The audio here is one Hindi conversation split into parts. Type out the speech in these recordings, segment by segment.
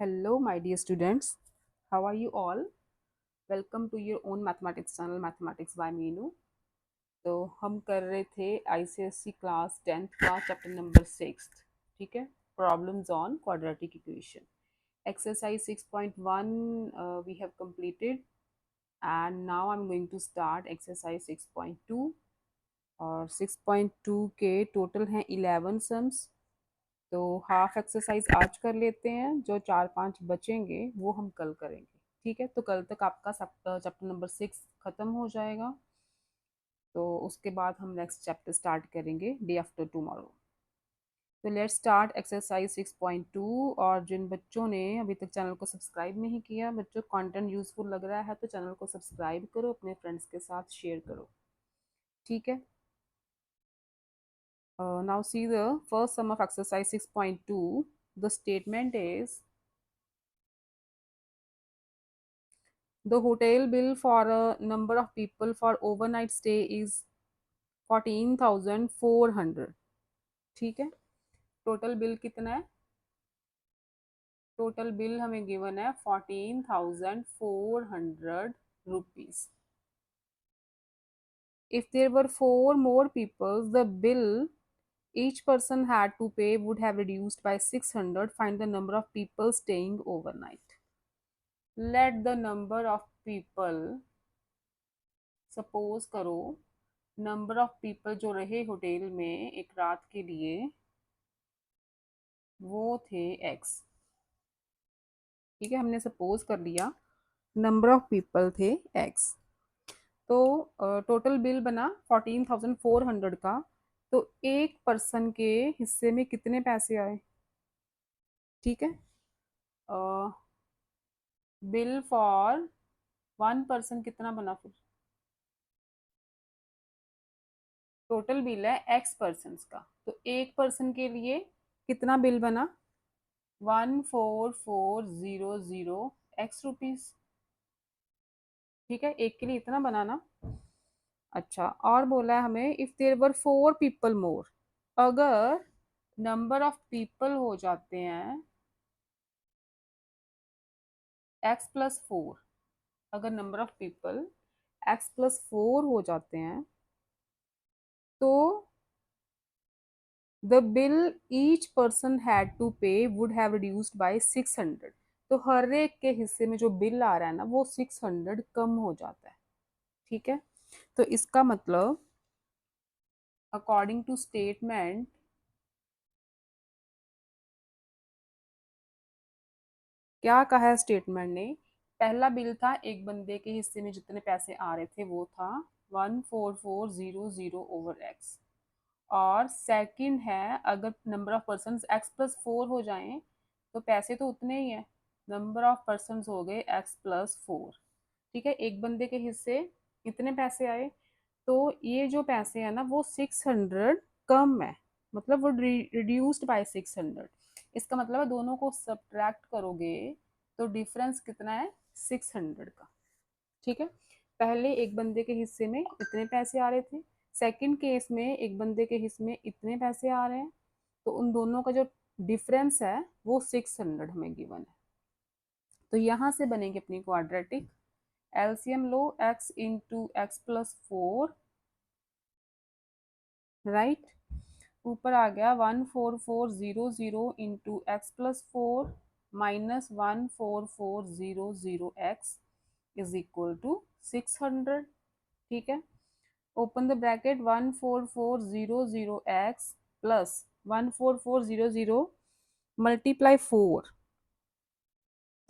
Hello, my dear students. How are you all? Welcome to your own mathematics channel, Mathematics by Meenu. तो हम कर रहे थे ICSE क्लास 10th का चैप्टर नंबर 6, ठीक है, problems on quadratic equation. Exercise 6.1 we have completed, and now I'm going to start exercise 6.2. और 6.2 के टोटल हैं 11 सम्स. तो हाफ एक्सरसाइज आज कर लेते हैं, जो 4-5 बचेंगे वो हम कल करेंगे. ठीक है, तो कल तक आपका चैप्टर नंबर 6 खत्म हो जाएगा. तो उसके बाद हम नेक्स्ट चैप्टर स्टार्ट करेंगे डे आफ्टर टुमारो. तो लेट्स स्टार्ट एक्सरसाइज 6.2. और जिन बच्चों ने अभी तक चैनल को सब्सक्राइब नहीं किया, बच्चों कंटेंट यूजफुल लग रहा है तो चैनल को सब्सक्राइब करो, अपने फ्रेंड्स के साथ शेयर करो. ठीक है. Now see the first sum of exercise 6.2. The statement is the hotel bill for a number of people for overnight stay is 14,400. ठीक है. टोटल बिल कितना है? टोटल बिल हमें गिवन है 14,400 rupees. If there were 4 more people, the bill each person had to pay would have reduced by 600. Find the number of people staying overnight. Let the number of people, suppose करो नंबर ऑफ पीपल जो रहे होटल में एक रात के लिए वो थे x. ठीक है, हमने सपोज कर लिया नंबर ऑफ पीपल थे x. तो टोटल बिल बना 14,400 का. तो एक पर्सन के हिस्से में कितने पैसे आए? ठीक है, बिल फॉर वन पर्सन कितना बना? फिर टोटल बिल है x पर्सन का, तो एक पर्सन के लिए कितना बिल बना? 14,400 x रुपीज. ठीक है, एक के लिए इतना बनाना. अच्छा, और बोला है हमें if there were 4 people more. अगर नंबर ऑफ पीपल हो जाते हैं x+4, अगर नंबर ऑफ पीपल x+4 हो जाते हैं तो the bill each person had to pay would have reduced by 600. तो हर एक के हिस्से में जो बिल आ रहा है ना वो 600 कम हो जाता है. ठीक है, तो इसका मतलब अकॉर्डिंग टू स्टेटमेंट क्या कहा है स्टेटमेंट ने? पहला बिल था एक बंदे के हिस्से में जितने पैसे आ रहे थे वो था 14,400 ओवर एक्स. और सेकंड है अगर नंबर ऑफ पर्सन x+4 हो जाएं तो पैसे तो उतने ही है, नंबर ऑफ पर्सन हो गए x+4. ठीक है, एक बंदे के हिस्से इतने पैसे आए तो ये जो पैसे है ना वो 600 कम है, मतलब वो रिड्यूस्ड बाय 600. इसका मतलब है दोनों को सब्ट्रैक्ट करोगे तो डिफरेंस कितना है? 600 का. ठीक है, पहले एक बंदे के हिस्से में इतने पैसे आ रहे थे, सेकंड केस में एक बंदे के हिस्से में इतने पैसे आ रहे हैं, तो उन दोनों का जो डिफरेंस है वो 600 हमें गिवन है. तो यहाँ से बनेगी अपनी क्वाड्रेटिक. एलसीएम लो x इंटू x+4, राइट. ऊपर आ गया 14,400 into x+4 minus 14,400 x is equal to 600. ठीक है, open the bracket 14,400 x plus 14,400 multiply 4,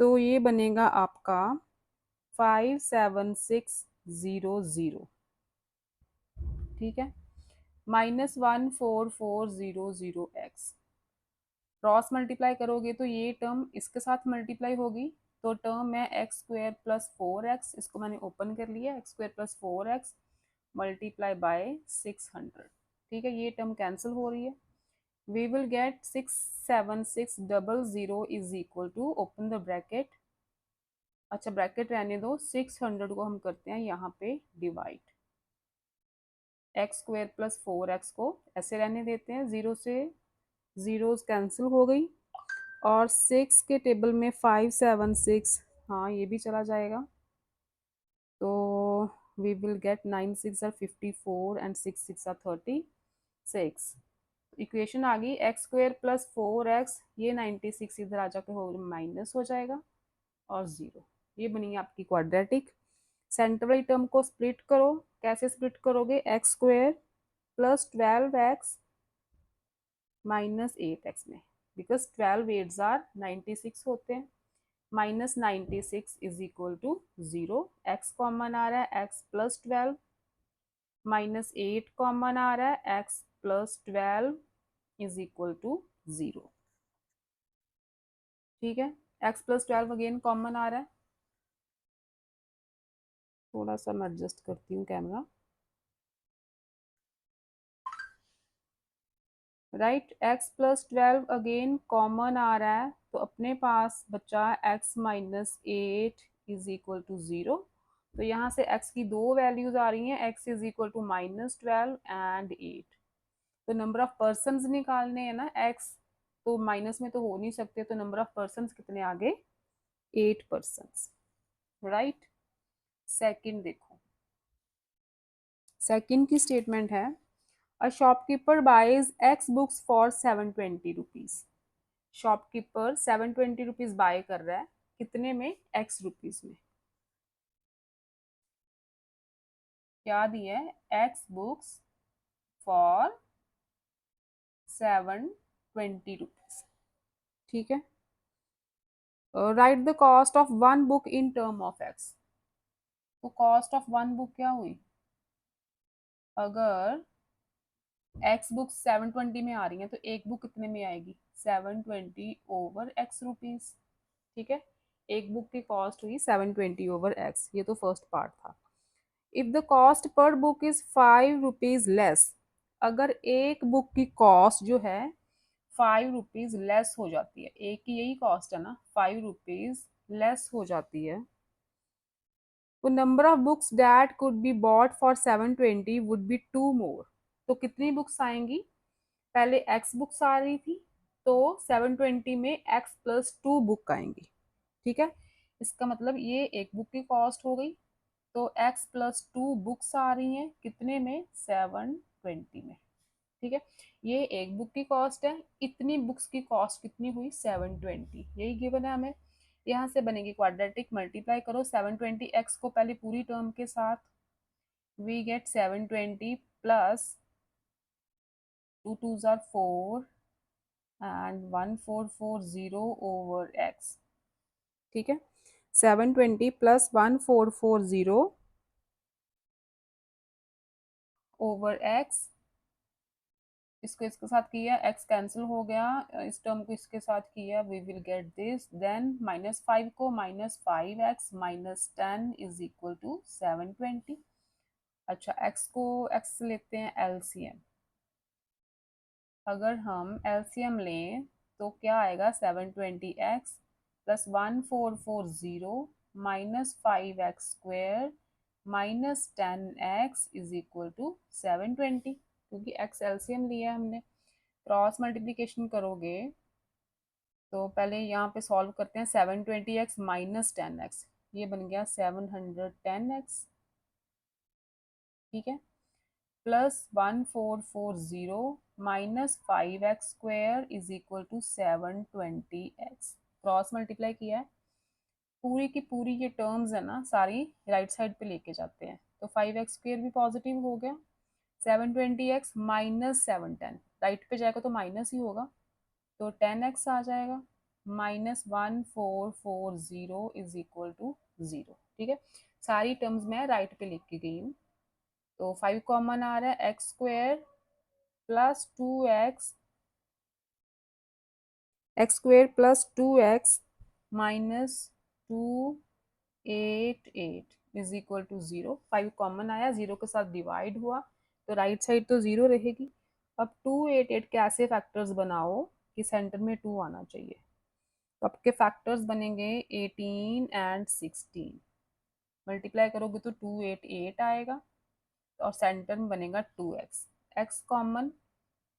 तो ये बनेगा आपका 5,7,600. ठीक है, माइनस 14,400 x. क्रॉस मल्टीप्लाई करोगे तो ये टर्म इसके साथ मल्टीप्लाई होगी, तो टर्म है x² + 4x. इसको मैंने ओपन कर लिया, x² + 4x मल्टीप्लाई बाय 600. ठीक है, ये टर्म कैंसिल हो रही है. We will get 67600 is equal to, open the bracket. अच्छा, ब्रैकेट रहने दो, 600 को हम करते हैं यहाँ पे डिवाइड. x² + 4x को ऐसे रहने देते हैं, जीरो से जीरोस कैंसिल हो गई. और 6 के टेबल में 5 7 6, हाँ ये भी चला जाएगा। तो we will get 9 6 are 54 and 6 6 are 36। Equation आ गई एक्स स्क्वेयर प्लस 4x, ये 96 इधर आ जाकर हो माइनस हो जाएगा और 0। ये बनी आपकी क्वाड्रेटिक। सेंटर वाली टर्म को स्प्लिट करो। कैसे स्प्लिट करोगे? X square plus 12x minus 8x में, बिकॉज 12 एट्स आर 96 होते हैं। Minus 96 is equal to 0। X common आ रहा है, एक्स प्लस 12, माइनस 8 कॉमन आ रहा है, x plus 12 is equal to 0। ठीक है, एक्स प्लस 12 अगेन कॉमन आ रहा है। थोड़ा सा मैं एडजस्ट करती हूँ camera. Right, x plus 12 again common आ रहा है, तो अपने पास बचा x minus 8 is equal to 0। तो यहाँ से एक्स की दो वैल्यूज आ रही हैं, x is equal to minus 12 and 8। तो नंबर ऑफ पर्सन निकालने हैं ना, एक्स तो माइनस में तो हो नहीं सकते, तो नंबर ऑफ पर्सन कितने आ गए? 8 पर्सन। राइट, सेकंड देखो। सेकंड की स्टेटमेंट है, a shopkeeper buys x books for 720 rupees. Shopkeeper 720 rupees buy कर रहा है, कितने में? एक्स रुपीज में। क्या दिया है? X books for 720 rupees. ठीक है, right the cost of one book in term of x. तो कॉस्ट ऑफ वन बुक क्या हुई? अगर एक्स बुक 720 में आ रही है तो एक बुक कितने में आएगी? 720 ओवर एक्स रुपीज। ठीक है, एक बुक की कॉस्ट हुई 720 ओवर एक्स। ये तो फर्स्ट पार्ट था। If the cost per book is 5 rupees less, अगर एक बुक की कॉस्ट जो है 5 रुपीज लेस हो जाती है, एक की यही कॉस्ट है ना, 5 रुपीज लेस हो जाती है, तो number of books that could be bought for 720 would be 2 मोर। तो कितनी बुक्स आएंगी? पहले एक्स बुक्स आ रही थी, तो 720 में एक्स प्लस 2 बुक आएंगी। ठीक है, इसका मतलब ये एक बुक की कॉस्ट हो गई, तो एक्स प्लस 2 बुक्स आ रही हैं कितने में? 720 में। ठीक है, ये एक बुक की कॉस्ट है, इतनी बुक्स की कॉस्ट कितनी हुई? 720। यही गिवन है हमें। यहाँ से बनेगी क्वाड्रेटिक, मल्टीप्लाई करो 720x को पहले पूरी टर्म के साथ, we get 720 plus 2 2s are 4 and 1440 over x। ठीक है, 720 प्लस 1440 ओवर x। इसको इसके साथ किया, x कैंसिल हो गया, इस टर्म को इसके साथ किया, we will get this. Then -5 को -5x minus 10 is equal to 720। अच्छा, x को x लेते हैं एलसीएम। अगर हम एलसीएम लें तो क्या आएगा? 720x plus 1440 minus 5x² minus 10x is equal to 720, क्योंकि x एलसीएम लिया हमने। क्रॉस मल्टीप्लीकेशन करोगे तो पहले यहाँ पे सॉल्व करते हैं। 720x माइनस 10x, ये बन गया 710x। ठीक है, plus 1440 minus 5x² is equal to 720x। Cross multiply किया है, पूरी की पूरी ये टर्म्स है ना सारी राइट साइड पे लेके जाते हैं, तो 5x² भी पॉजिटिव हो गया। 720x माइनस 710, राइट पे जाएगा तो माइनस ही होगा, तो 10x आ जाएगा। -1440 इज इक्वल टू 0। ठीक है, सारी टर्म्स मैं राइट पे लिख के गई हूँ। तो 5 कॉमन आ रहा है, x² plus 2x, x² plus 2x minus 288 is equal to 0। 5 common आया, 0 के साथ डिवाइड हुआ, तो राइट साइड तो 0 रहेगी। अब 288 के ऐसे फैक्टर्स बनाओ कि सेंटर में 2 आना चाहिए, तो आपके फैक्टर्स बनेंगे 18 एंड 16। मल्टीप्लाई करोगे तो 288 आएगा, और सेंटर में बनेगा 2x। x common,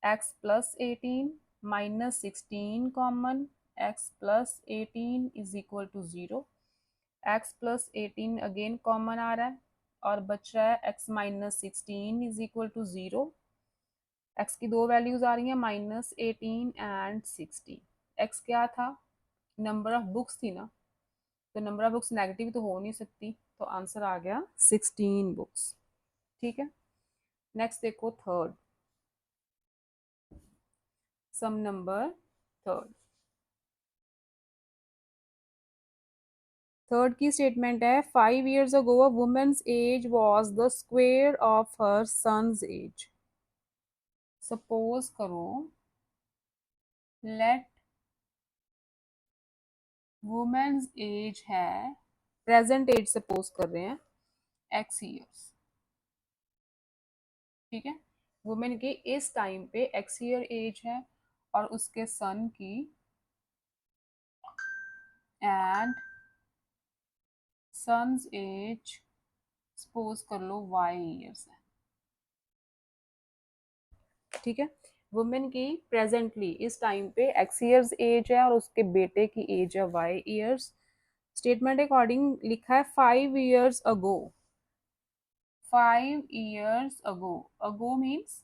x plus 18 minus 16 common, x plus 18 is equal to 0। x plus 18 again common आ रहा है और बच रहा है x minus 16 is equal to 0। x की दो वैल्यूज आ रही हैं -18 एंड 16। x क्या था, नंबर ऑफ बुक्स थी ना, तो नंबर ऑफ बुक्स नेगेटिव तो हो नहीं सकती, तो आंसर आ गया 16 बुक्स। ठीक है, नेक्स्ट देखो थर्ड, सम नंबर थर्ड। थर्ड की स्टेटमेंट है 5 years ago a woman's age was the square of her son's age। Suppose करो, लेट वुमेन्स एज है, प्रेजेंट एज सपोज कर रहे हैं x ईयर्स। ठीक है, वुमेन की इस टाइम पे x ईयर एज है और उसके सन की एंड सन्स एज सपोज कर लो y ईयर्स है। ठीक है, वुमेन की प्रेजेंटली इस टाइम पे x ईयर्स एज है और उसके बेटे की एज है y ईयर्स। स्टेटमेंट अकॉर्डिंग लिखा है 5 years ago। 5 years ago, ago means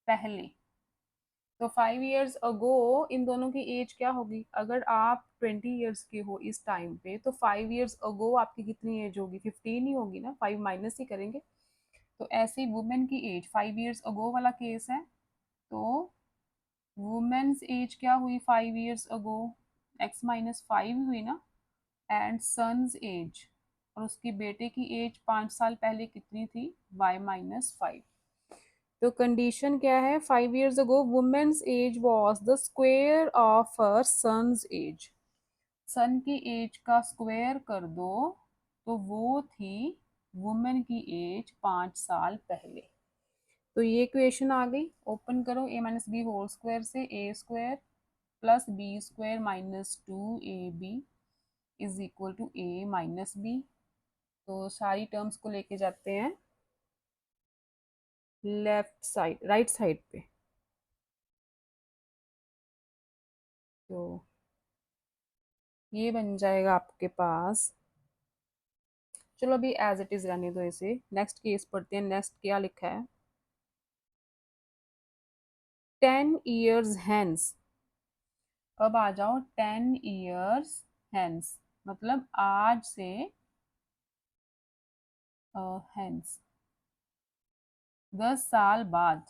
पहले, तो 5 years ago इन दोनों की एज क्या होगी, अगर आप 20 years के हो इस टाइम पे तो 5 years ago आपकी कितनी एज होगी, 15 ही होगी ना, 5 माइनस ही करेंगे। तो ऐसे वुमेन की एज 5 years ago वाला केस है, तो वुमेन्स एज क्या हुई 5 years ago, x माइनस 5 हुई ना, एंड सन्स एज और उसकी बेटे की एज 5 साल पहले कितनी थी, y माइनस 5। तो कंडीशन क्या है, 5 years ago women's age was the square of her son's age. Son की एज का स्क्वायर कर दो तो वो थी वुमेन की एज 5 साल पहले। तो ये इक्वेशन आ गई, ओपन करो, a minus b whole square से a square plus b square minus 2ab is equal to a minus b. तो सारी टर्म्स को लेके जाते हैं लेफ्ट साइड, राइट साइड पे। तो ये बन जाएगा आपके पास, चलो अभी एज इट इज रहने दो इसे, नेक्स्ट केस पढ़ते हैं। नेक्स्ट क्या लिखा है, 10 years hence। अब आ जाओ 10 years hence, मतलब आज से hence 10 साल बाद।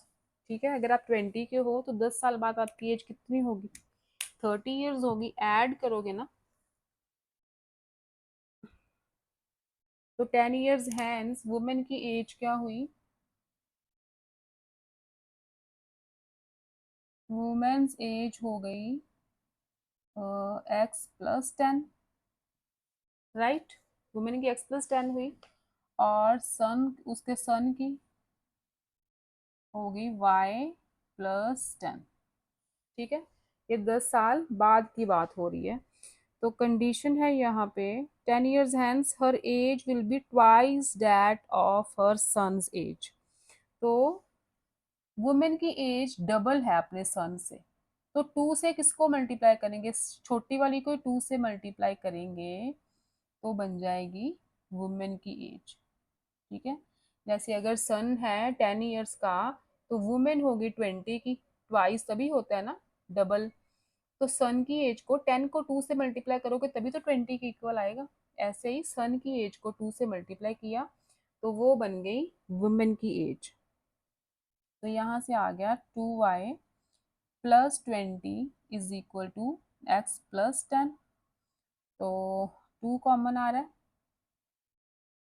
ठीक है, अगर आप 20 के हो तो 10 साल बाद आपकी एज कितनी होगी, 30 years होगी, ऐड करोगे ना। तो 10 years hence वुमेन की एज क्या हुई, वुमेन्स एज हो गई x+10, राइट। वुमेन की x+10 हुई और सन, उसके सन की होगी y+10। ठीक है, ये 10 साल बाद की बात हो रही है। तो कंडीशन है यहाँ पे 10 years hence her age will be twice that of her son's age. तो वुमेन की एज डबल है अपने सन से, तो 2 से किसको मल्टीप्लाई करेंगे, छोटी वाली को 2 से मल्टीप्लाई करेंगे तो बन जाएगी वुमेन की एज। ठीक है, जैसे अगर सन है 10 years का तो वुमेन होगी 20 की, ट्वाइस तभी होता है ना, डबल। तो सन की एज को 10 को 2 से मल्टीप्लाई करोगे तभी तो 20 के इक्वल आएगा। ऐसे ही सन की एज को 2 से मल्टीप्लाई किया तो वो बन गई वुमेन की एज। तो यहाँ से आ गया 2y+20 is equal to x+10। तो 2 कॉमन आ रहा है,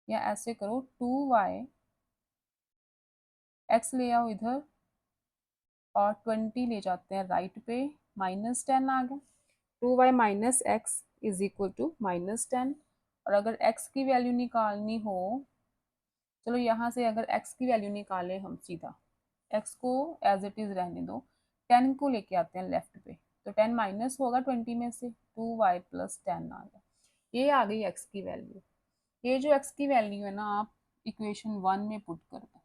या ऐसे करो 2y, x ले आओ इधर और 20 ले जाते हैं राइट पे, -10 आ गया। 2y minus x is equal to -10। और अगर x की वैल्यू निकालनी हो, चलो यहाँ से अगर x की वैल्यू निकालें हम सीधा, x को एज इट इज रहने दो, 10 को लेके आते हैं लेफ्ट पे, तो 10 माइनस होगा 20 में से, 2y+10 आ गया। ये आ गई x की वैल्यू। ये जो x की वैल्यू है ना, आप इक्वेशन 1 में पुट कर दो,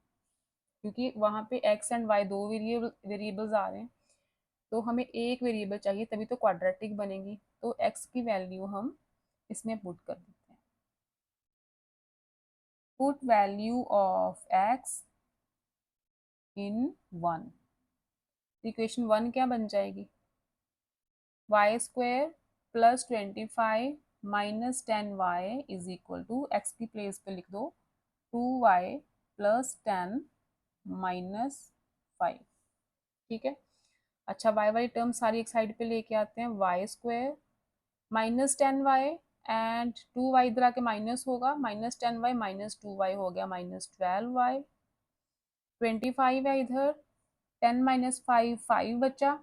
क्योंकि वहाँ पे x एंड y दो वेरिएबल्स आ रहे हैं। तो हमें एक वेरिएबल चाहिए तभी तो क्वाड्रेटिक बनेगी, तो x की वैल्यू हम इसमें पुट कर देते हैं। Put value of x in 1, equation 1 क्या बन जाएगी, y square plus 25 minus 10y is equal to, x की प्लेस पे लिख दो 2y प्लस 10 माइनस 5। ठीक है, अच्छा वाई वाली टर्म सारी एक साइड पे लेके आते हैं, Y square minus 10y and 2y इधर आके माइनस होगा, माइनस 10y माइनस 2y हो गया माइनस 12y, 25 है इधर, 10 माइनस 5 5 बचा,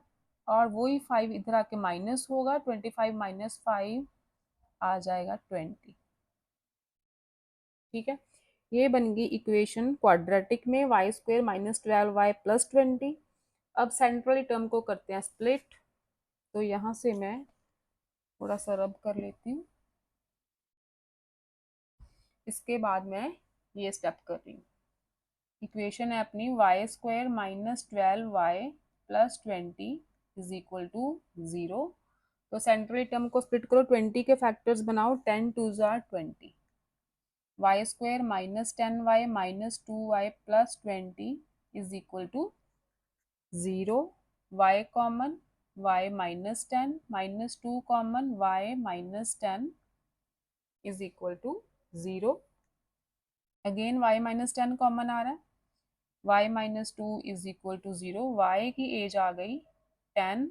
और वही 5 इधर आके माइनस होगा, 25 माइनस 5 आ जाएगा 20। ठीक है, ये बन गई इक्वेशन क्वाड्रेटिक में, y square minus 12y plus 20। अब सेंट्रल टर्म को करते हैं स्प्लिट, तो यहाँ से मैं थोड़ा सा रब कर लेती हूँ, इसके बाद मैं ये स्टेप कर रही हूँ। इक्वेशन है अपनी y square minus 12y plus 20 is equal to 0। तो सेंट्रल टर्म को स्प्लिट करो, 20 के फैक्टर्स बनाओ, 10 टू जार 20, y square minus 10y minus 2y plus 20 is equal to 0, y common, y minus 10 minus 2 common, y minus 10 is equal to 0, again y minus 10 common आ रहा है, y minus 2 is equal to 0, y की एज आ गई 10,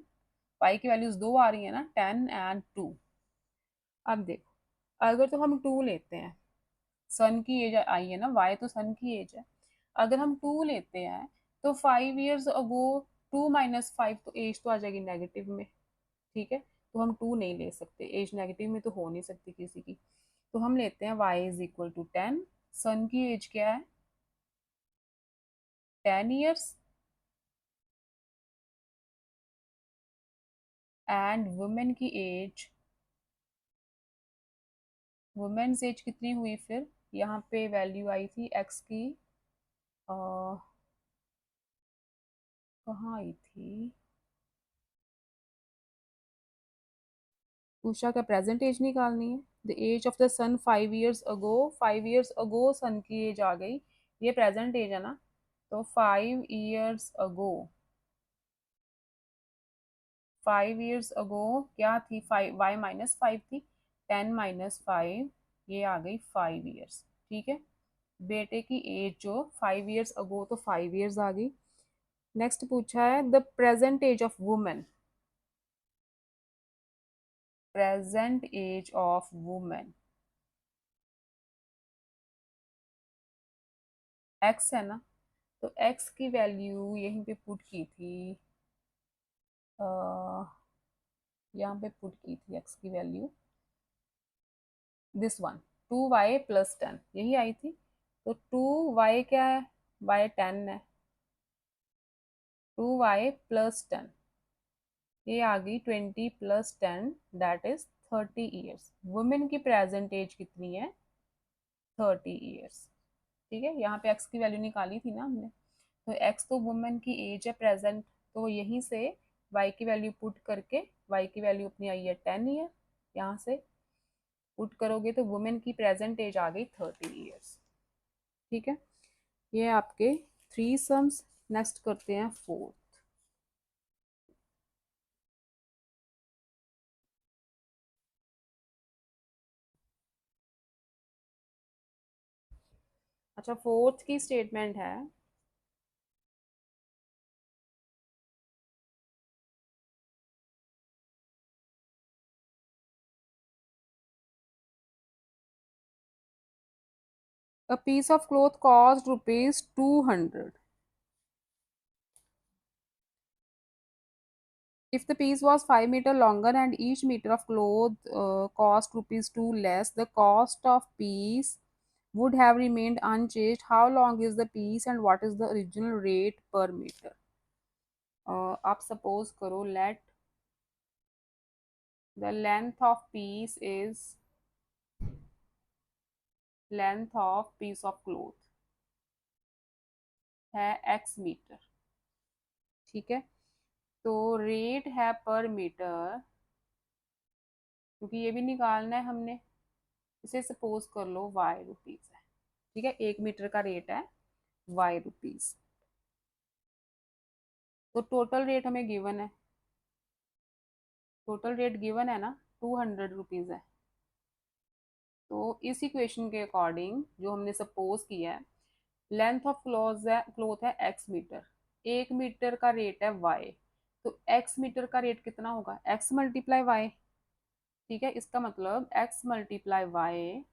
y की वैल्यूज दो आ रही है ना, 10 एंड 2। अब देखो, अगर तो हम 2 लेते हैं, सन की एज आई है ना, y तो सन की एज है, अगर हम 2 लेते हैं तो 5 years अगो 2 माइनस 5, तो एज तो आ जाएगी नेगेटिव में। ठीक है, तो हम 2 नहीं ले सकते, एज नेगेटिव में तो हो नहीं सकती किसी की, तो हम लेते हैं y इज इक्वल टू 10, सन की एज क्या है 10 years, एंड वुमेन की एज, वुमेन्स एज कितनी हुई फिर, यहाँ पे वैल्यू आई थी x की, कहाँ आई थी, पूछा क्या प्रेजेंट एज निकालनी है, the age of the son 5 years ago, 5 years ago son की एज आ गई, ये प्रेजेंट एज है ना, तो 5 years अगो, 5 years अगो क्या थी, 5 वाई माइनस 5 थी, 10 माइनस 5 ये आ गई 5 years। ठीक है, बेटे की एज जो 5 years अगो, तो 5 years आ गई। नेक्स्ट पूछा है the present age of women, present age of women x है ना, तो एक्स की वैल्यू यहीं पे पुट की थी, यहाँ पे पुट की थी एक्स की value, this one 2y plus 10 यही आई थी, तो 2y क्या है, y 10 है, 2y प्लस 10 ये आ गई 20 plus 10 that is 30 years। Women की प्रेजेंट एज कितनी है 30 years। ठीक है, यहाँ पे x की वैल्यू निकाली थी ना हमने, तो x तो वुमेन की एज है प्रेजेंट, तो यहीं से y की वैल्यू पुट करके, y की वैल्यू अपनी आई है 10 year, यहाँ से पुट करोगे तो वुमेन की प्रेजेंट एज आ गई 30 years। ठीक है, ये आपके 3 सम्स। नेक्स्ट करते हैं 4। अच्छा, फोर्थ की स्टेटमेंट है, a piece of cloth cost rupees 200, if the piece was 5 meter longer and each meter of cloth cost rupees 2 less, the cost of piece would have remained unchanged. How long is the piece and what is the original rate per meter? आप सपोज करो late the length of piece is, length of piece of cloth है x मीटर। ठीक है, तो रेट है पर मीटर, क्योंकि ये भी निकालना है हमने। इसे सपोज कर लो वाई रुपीज है, ठीक है, 1 मीटर का रेट है वाई रुपीज। तो टोटल रेट हमें गिवन है, टोटल रेट गिवन है ना, 200 रुपीज है। तो इस इक्वेशन के अकॉर्डिंग जो हमने सपोज किया है, लेंथ ऑफ क्लोथ है एक्स मीटर, 1 मीटर का रेट है वाई, तो एक्स मीटर का रेट कितना होगा, एक्स मल्टीप्लाई वाई। ठीक है, इसका मतलब x multiply y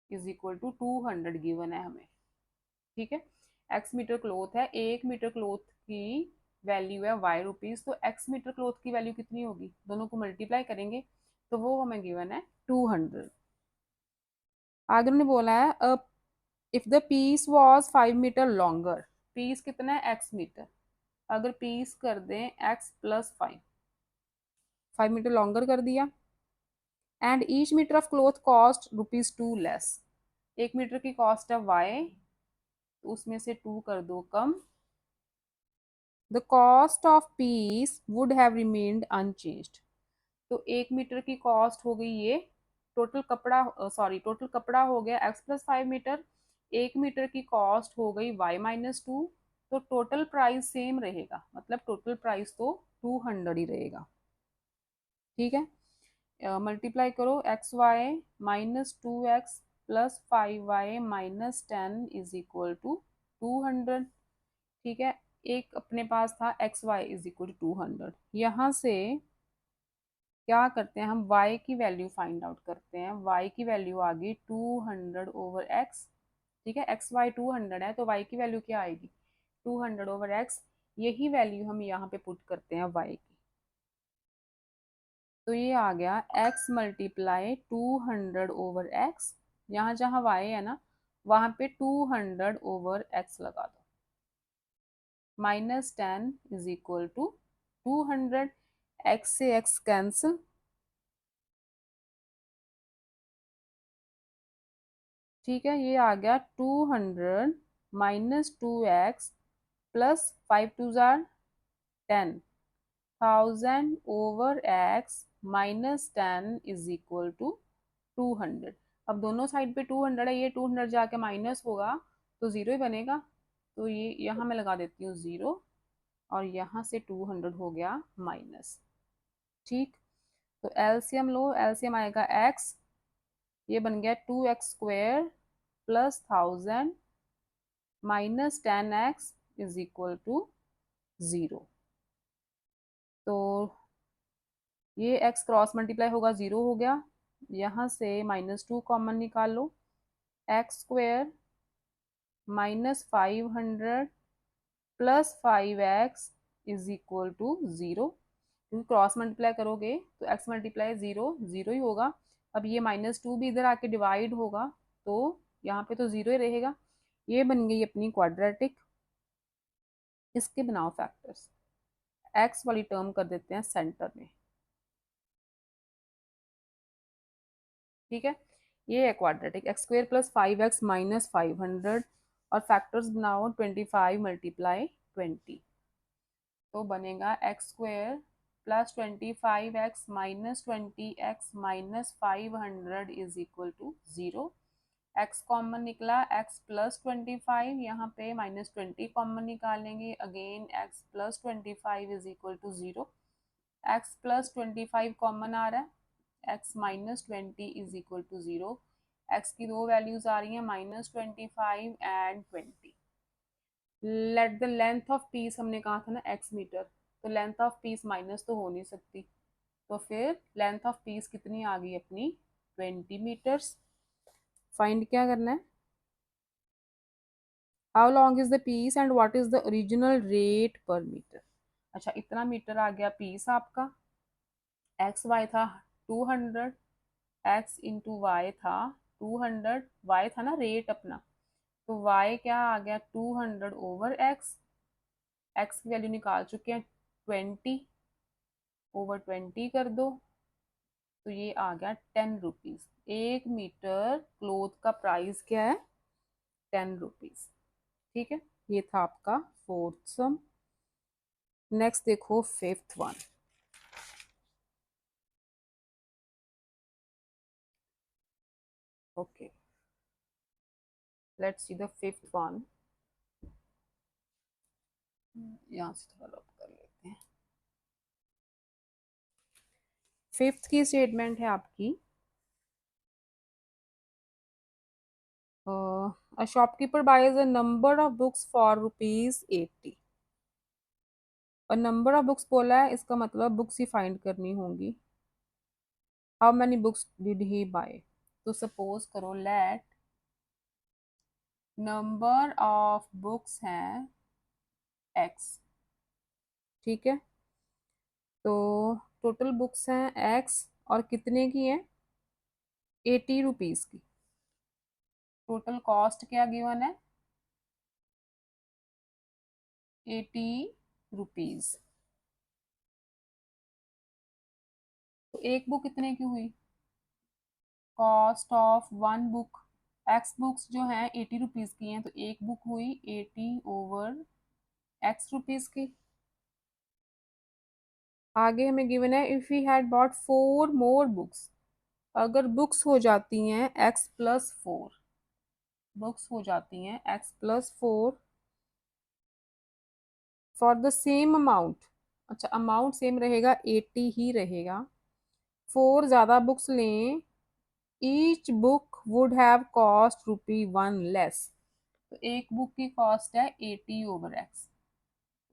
is equal to 200 given है हमें। ठीक है, एक्स मीटर क्लोथ है, 1 मीटर क्लोथ की वैल्यू है वाई रुपीज, तो एक्स मीटर क्लोथ की वैल्यू कितनी होगी, दोनों को मल्टीप्लाई करेंगे तो वो हमें गिवन है 200। आगे उन्होंने बोला है if the piece was 5 metre longer, piece कितना है एक्स मीटर, अगर पीस कर दें एक्स प्लस 5 मीटर लॉन्गर कर दिया, and each metre of cloth cost rupees 2 less, 1 metre की कॉस्ट है वाई, तो उसमें से 2 कर दो कम, the cost of piece would have remained unchanged. तो 1 मीटर की कॉस्ट हो गई ये, टोटल कपड़ा सॉरी टोटल कपड़ा हो गया x+5 मीटर, 1 मीटर की कॉस्ट हो गई y-2, तो टोटल प्राइस सेम रहेगा, मतलब टोटल प्राइस तो 200 ही रहेगा। ठीक है, मल्टीप्लाई करो xy-2x plus 5y-10 is equal to 200। ठीक है, एक अपने पास था x y is equal to 200, यहाँ से क्या करते हैं हम y की वैल्यू फाइंड आउट करते हैं। y की वैल्यू आ गई 200/x। ठीक है, एक्स वाई 200 है तो y की वैल्यू क्या आएगी, 200/x। यही वैल्यू हम यहाँ पे पुट करते हैं y की, तो ये आ गया x मल्टीप्लाई 200/x, यहाँ जहाँ y है ना वहाँ पे 200/x लगा दो, -10 इज इक्वल टू 200, x से x कैंसिल, ठीक है, ये आ गया 200 - 2x plus 5 2 10, 1000/x -10 is equal to 200। अब दोनों साइड पे 200 है, ये 200 जाके माइनस होगा तो जीरो ही बनेगा, तो ये यहाँ मैं लगा देती हूँ जीरो, और यहाँ से 200 हो गया माइनस। ठीक, तो एलसीएम लो, एलसीएम आएगा x, ये बन गया 2x² plus 1000 -10x is equal to 0। तो ये x क्रॉस मल्टीप्लाई होगा, 0 हो गया, यहाँ से -2 कॉमन निकाल लो, x² -500 plus 5x is equal to 0, क्योंकि क्रॉस मल्टीप्लाई करोगे तो x मल्टीप्लाई 0 0 ही होगा। अब ये -2 भी इधर आके डिवाइड होगा तो यहाँ पे तो 0 ही रहेगा। ये बन गई अपनी क्वाड्रेटिक। इसके बनाओ फैक्टर्स, x वाली टर्म कर देते हैं सेंटर में। ठीक है, ये है quadratic, x² plus 5x minus 500, और फैक्टर्स बनाओ 25 मल्टीप्लाई 20, तो बनेगा x² plus 25x minus 20x minus 500 is equal to 0। x common निकला, x प्लस 25, यहाँ पे -20 कॉमन निकालेंगे, again x plus 25 is equal to 0, x plus 25 common आ रहा है, x -20 is equal to 0, x की दो वैल्यूज आ रही हैं -25 and 20। Let the length of piece हमने कहा था ना x मीटर, तो लेंथ ऑफ पीस माइनस तो हो नहीं सकती, तो फिर लेंथ ऑफ पीस कितनी आ गई अपनी 20 मीटर्स। फाइंड क्या करना है, how long is the piece and what is the original rate per metre. अच्छा, इतना मीटर आ गया पीस आपका, एक्स वाई था 200, एक्स इंटू वाई था 200, वाई था ना रेट अपना, तो वाई क्या आ गया 200/x, एक्स की वैल्यू निकाल चुके हैं 20/20 कर दो, तो ये आ गया 10 रुपीज। 1 मीटर क्लोथ का प्राइस क्या है, 10 रुपीज। ठीक है, ये था आपका फोर्थ सम। नेक्स्ट देखो fifth one. Okay, let's see the fifth one. यहाँ से थोड़ा लॉक कर लेते हैं। फिफ्थ की स्टेटमेंट है आपकी, a shopkeeper buys a number of books for ₹80। और नंबर ऑफ बुक्स बोला है, इसका मतलब बुक्स ही फाइंड करनी होंगी। How many books did he buy? तो सपोज करो लेट नंबर ऑफ बुक्स हैं एक्स, ठीक है। तो टोटल बुक्स हैं एक्स, और कितने की हैं? ₹80 की। टोटल कॉस्ट क्या गिवन है? ₹80। तो एक बुक कितने की हुई? Cost of one book, x books जो हैं ₹80 की हैं, तो एक बुक हुई 80/x रुपीज की। आगे हमें गिवन है if we had bought 4 more books. अगर बुक्स हो जाती हैं x+4, बुक्स हो जाती हैं x+4 for the same amount. अच्छा, अमाउंट सेम रहेगा, 80 ही रहेगा। 4 ज़्यादा बुक्स लें, each book would have cost ₹1 less. तो एक बुक की कॉस्ट है 80/x,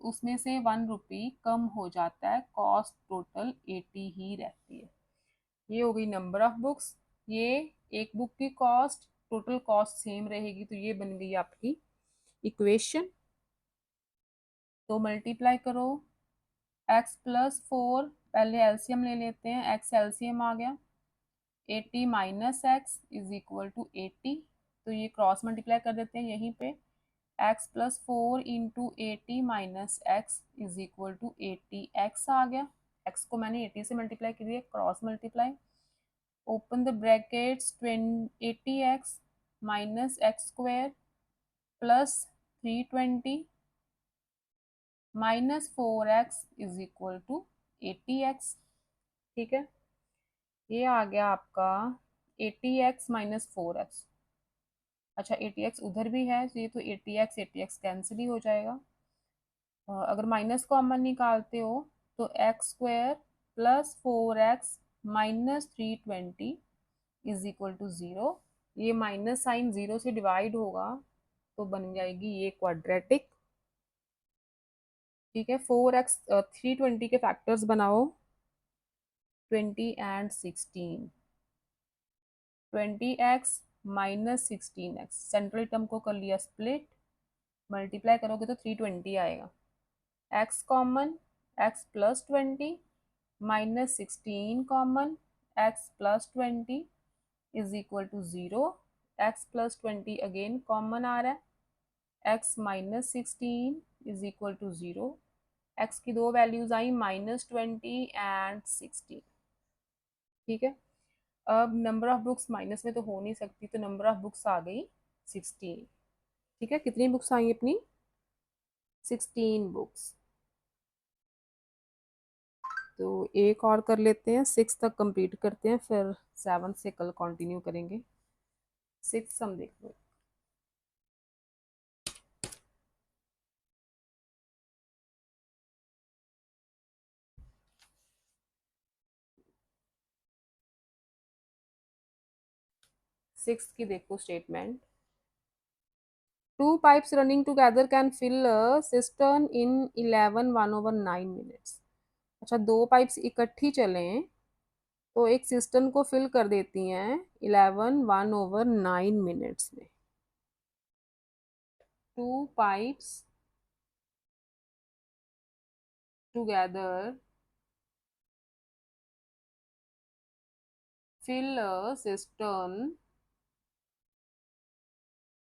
उसमें से ₹1 कम हो जाता है, कॉस्ट टोटल 80 ही रहती है। ये हो गई नंबर ऑफ बुक्स। ये एक बुक की कॉस्ट, टोटल कॉस्ट सेम रहेगी, तो ये बन गई आपकी इक्वेशन। तो मल्टीप्लाई करो x+4, पहले एलसीएम ले लेते हैं, x एलसीएम आ गया, 80 minus x is equal to 80। तो ये क्रॉस मल्टीप्लाई कर देते हैं यहीं पे, x+4 into 80 minus x is equal to 80x आ गया। x को मैंने 80 से मल्टीप्लाई कर दिया, cross multiply, open the brackets, 80x minus x square plus 320 minus 4x is equal to 80x। ठीक है, ये आ गया आपका 80x माइनस 4x। अच्छा, 80x उधर भी है, तो ये तो 80x कैंसिल ही हो जाएगा। अगर माइनस कॉमन निकालते हो तो x² plus 4x minus 320 is equal to 0। ये माइनस साइन 0 से डिवाइड होगा तो बन जाएगी ये क्वाड्रेटिक। ठीक है, 4x 320 के फैक्टर्स बनाओ, 20 and 16, 20x minus 16x, central term को कर लिया स्प्लिट, मल्टीप्लाई करोगे तो 320 आएगा। x common, x plus 20 minus 16 common, x plus 20 is equal to 0। x plus 20 again common आ रहा है, x minus 16 is equal to 0। x की दो वैल्यूज आई, -20 एंड 16। ठीक है, अब नंबर ऑफ बुक्स माइनस में तो हो नहीं सकती, तो नंबर ऑफ बुक्स आ गई 16। ठीक है, कितनी बुक्स आई अपनी? 16 बुक्स। तो एक और कर लेते हैं, 6 तक कंप्लीट करते हैं, फिर 7 से कल कंटिन्यू करेंगे। 6 हम देख लो। सिक्स की देखो statement, 2 pipes running together can fill a cistern in 11 1/9 minutes। अच्छा, दो पाइप्स इकट्ठी चलें तो एक सिस्टर्न को फिल कर देती हैं 11 1/9 मिनट्स में। 2 pipes together fill a cistern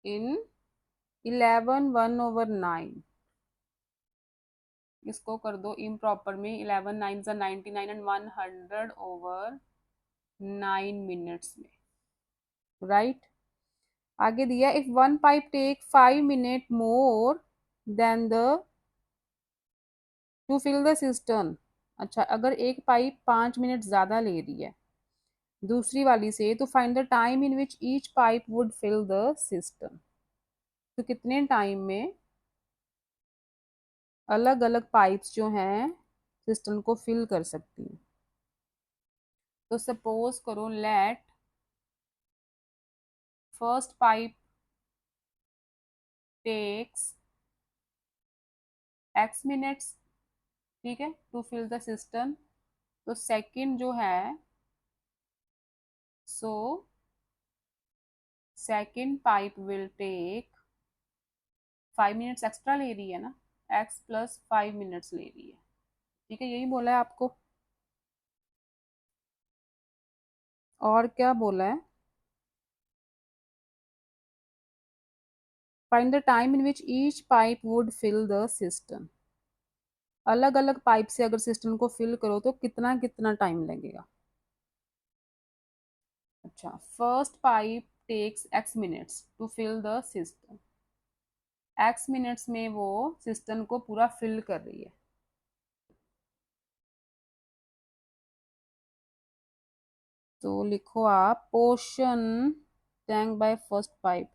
in 11 1/9। इसको कर दो इम्प्रॉपर में, 11 9 99 एंड 100/9 मिनट्स में, राइट। आगे दिया, if one pipe take 5 minute more than the to fill the system. अच्छा, अगर एक पाइप 5 मिनट ज़्यादा ले रही है दूसरी वाली से, तो find the time in which each pipe would fill the system. तो कितने टाइम में अलग अलग पाइप्स जो हैं सिस्टम को फिल कर सकती हैं। तो सपोज करो, let first pipe takes x minutes, ठीक है, टू फिल द सिस्टम। तो सेकंड जो है, so second pipe will take 5 minutes extra ले रही है ना, एक्स प्लस 5 मिनट्स ले रही है, ठीक है, यही बोला है आपको। और क्या बोला है? Find the time in which each pipe would fill the system. अलग अलग पाइप से अगर सिस्टम को फिल करो तो कितना कितना टाइम लगेगा। अच्छा, first pipe takes x minutes to fill the system. X minutes में वो सिस्टम को पूरा फिल कर रही है। तो लिखो आप portion tank by first pipe.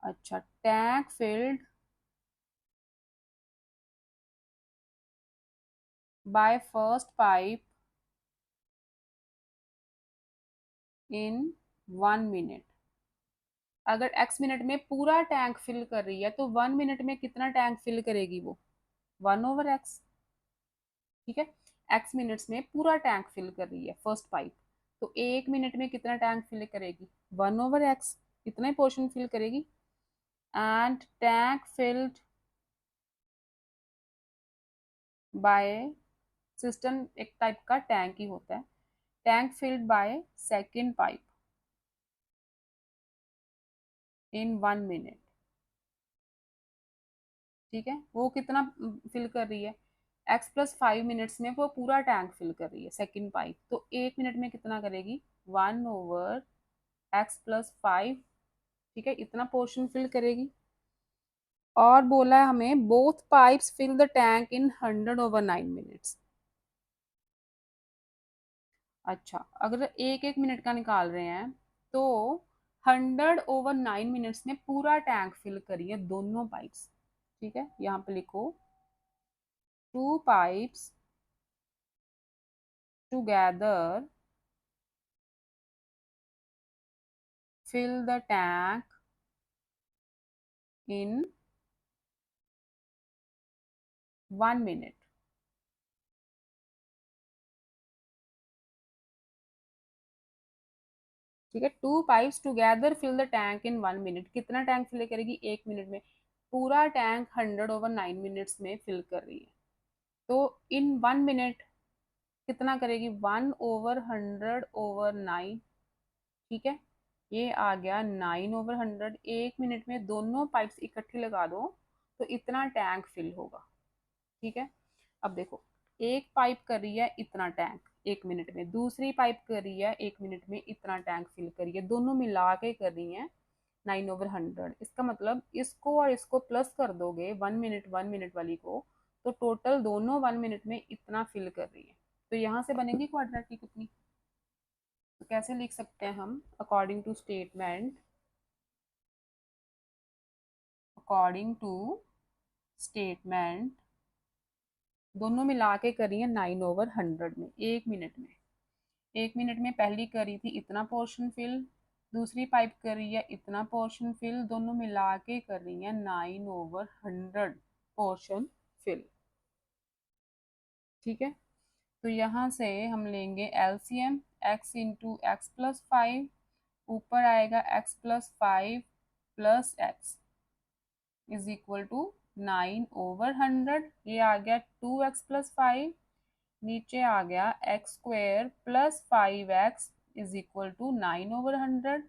अच्छा, tank filled by first pipe in 1 minute. अगर एक्स मिनट में पूरा टैंक फिल कर रही है तो 1 मिनट में कितना टैंक फिल करेगी वो? 1/x, ठीक है। एक्स मिनट्स में पूरा टैंक फिल कर रही है फर्स्ट पाइप, तो 1 मिनट में कितना टैंक फिल करेगी? 1/x, इतना ही पोर्शन फिल करेगी। And tank filled bye, system एक टाइप का टैंक ही होता है, tank filled by second pipe in 1 minute, ठीक है। वो कितना फिल कर रही है? एक्स प्लस 5 मिनट्स में वो पूरा टैंक फिल कर रही है सेकेंड पाइप, तो 1 मिनट में कितना करेगी? 1/x+5, ठीक है, इतना पोर्शन फिल करेगी। और बोला है हमें both pipes fill the tank in 100/9 minutes. अच्छा, अगर एक एक मिनट का निकाल रहे हैं तो 100/9 मिनट्स में पूरा टैंक फिल करिए दोनों पाइप्स, ठीक है। यहाँ पे लिखो two pipes together fill the tank in 1 minute। ठीक है, two pipes together fill the tank in 1 minute. कितना टैंक फिल करेगी 1 मिनट में? पूरा टैंक 100/9 मिनट्स में फिल कर रही है, तो इन 1 मिनट कितना करेगी? 1/100/9, ठीक है। ये आ गया 9/100। 1 मिनट में दोनों पाइप्स इकट्ठी लगा दो तो इतना टैंक फिल होगा, ठीक है। अब देखो, एक पाइप कर रही है इतना टैंक 1 मिनट में, दूसरी पाइप कर रही है 1 मिनट में इतना टैंक फिल कर रही है, दोनों मिला के कर रही है 9/100। इसका मतलब इसको और इसको प्लस कर दोगे 1 मिनट वाली को, तो टोटल दोनों 1 मिनट में इतना फिल कर रही है। तो यहाँ से बनेगी क्वाड्रेटिक कितनी? तो कैसे लिख सकते हैं हम? According to statement, according to statement दोनों मिला के करी है 9/100 में 1 मिनट में। 1 मिनट में पहली करी थी इतना पोर्शन फिल, दूसरी पाइप कर रही है इतना पोर्शन फिल, दोनों मिला के कर रही है 9/100 पोर्शन फिल, ठीक है। तो यहाँ से हम लेंगे LCM, x into x plus 5, ऊपर आएगा x+5 plus x is equal to 9/100। ये आ गया 2x+5, नीचे आ गया x² + 5x is equal to 9/100।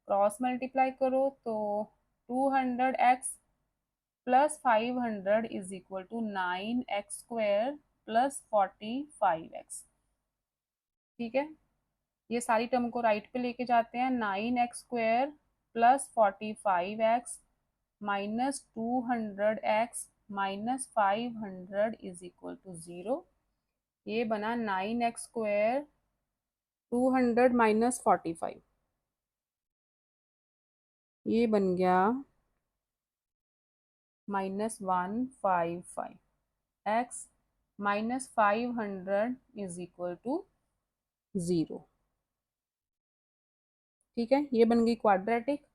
Cross multiply करो तो 200x+500 is equal to 9x² + 45x, ठीक है। ये सारी टर्म को राइट पे लेके जाते हैं, 9x² + 45x minus 200x -500 is equal to 0। ये बना 9x² 200 माइनस 45, ये बन गया -155। x -500 is equal to 0। ठीक है, ये बन गई क्वाड्रेटिक।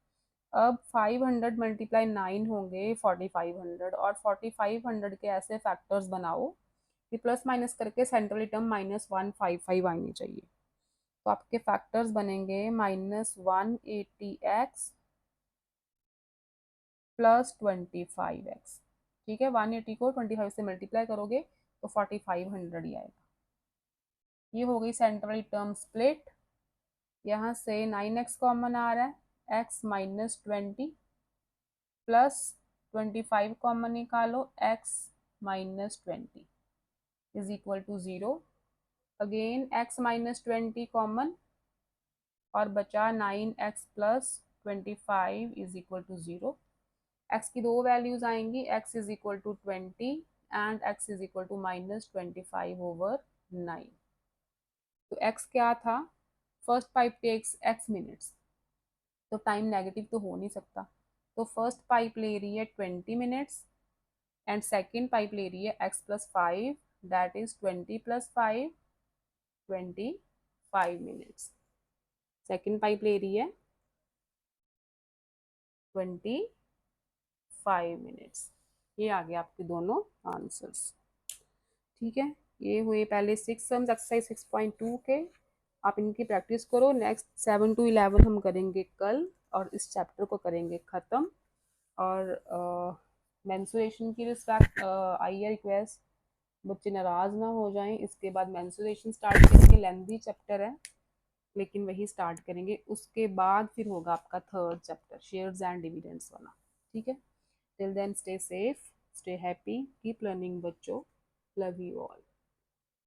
अब 500 मल्टीप्लाई 9 होंगे 4500, और 4500 के ऐसे फैक्टर्स बनाओ कि प्लस माइनस करके सेंट्रल टर्म -155 आनी चाहिए। तो आपके फैक्टर्स बनेंगे -180x प्लस 25x। ठीक है, 180 को 25 से मल्टीप्लाई करोगे तो 4500 ही आएगा। ये हो गई सेंट्रल टर्म स्प्लिट। यहाँ से 9x कॉमन आ रहा है, x -20 प्लस 25 कॉमन निकालो, x -20 is equal to 0। Again x -20 common और बचा 9x plus 25 is equal to 0। x की दो वैल्यूज आएंगी, x is equal to 20 and x is equal to -25/9। तो x क्या था, first pipe takes x minutes, तो टाइम नेगेटिव तो हो नहीं सकता। तो फर्स्ट पाइप ले रही है 20 मिनट्स एंड सेकेंड पाइप ले रही है x+5, that is 20 + 5 25 minutes. Second pipe ले रही है 25 मिनट्स। ये आ गया आपके दोनों आंसर्स। ठीक है, ये हुए पहले 6 सम्स एक्सरसाइज 6.2 के। आप इनकी प्रैक्टिस करो। नेक्स्ट 7 to 11 हम करेंगे कल, और इस चैप्टर को करेंगे ख़त्म। और मेंसुरेशन की रिस्पेक्ट आई है रिक्वेस्ट, बच्चे नाराज़ ना हो जाएं। इसके बाद मेंसुरेशन स्टार्ट करेंगे, लेंथी चैप्टर है लेकिन वही स्टार्ट करेंगे। उसके बाद फिर होगा आपका third chapter, shares and dividends वाला। ठीक है, till then stay safe, stay happy, keep learning बच्चों। Love you all.